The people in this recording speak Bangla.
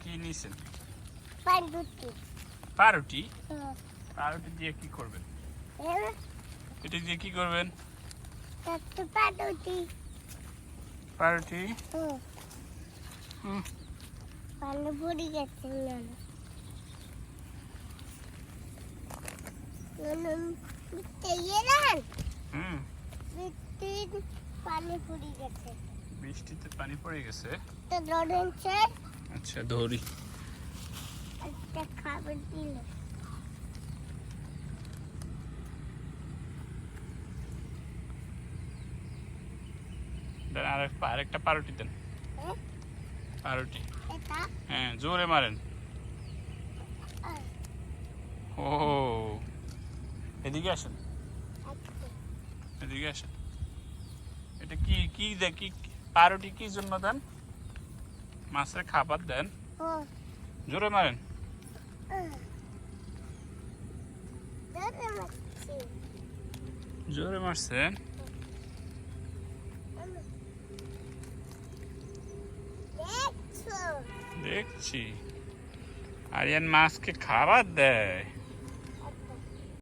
কি নিছেন? পাউরুটি। পাউরুটি? হ্যাঁ। পাউরুটি দিয়ে কি করবেন? হ্যাঁ, এটা দিয়ে কি করবেন? একটা পাউরুটি। পাউরুটি? হ্যাঁ, হুম। পানি পড়ে গেছে না। হুম। বৃষ্টির পানি পড়ে গেছে। বৃষ্টিতে পানি পড়ে গেছে। তো ধরেন স্যার, আচ্ছা ধরি। একটা খাবার দিল। দেন আরেকটা পাউরুটি দেন। হ্যাঁ, পাউরুটি। এটা হ্যাঁ, জোরে মারেন। আর ও, এদিকে আসেন। একটা। এদিকে আসেন। এটা কি কি দেখি? পাউরুটি কি জন্য দেন? মাছের খাবার দেন। ও, জোরে মারেন। ধরে মারছি। জোরে মারছেন। দেখছো? দেখছি। আরিয়ান মাছকে খাবার দেয়।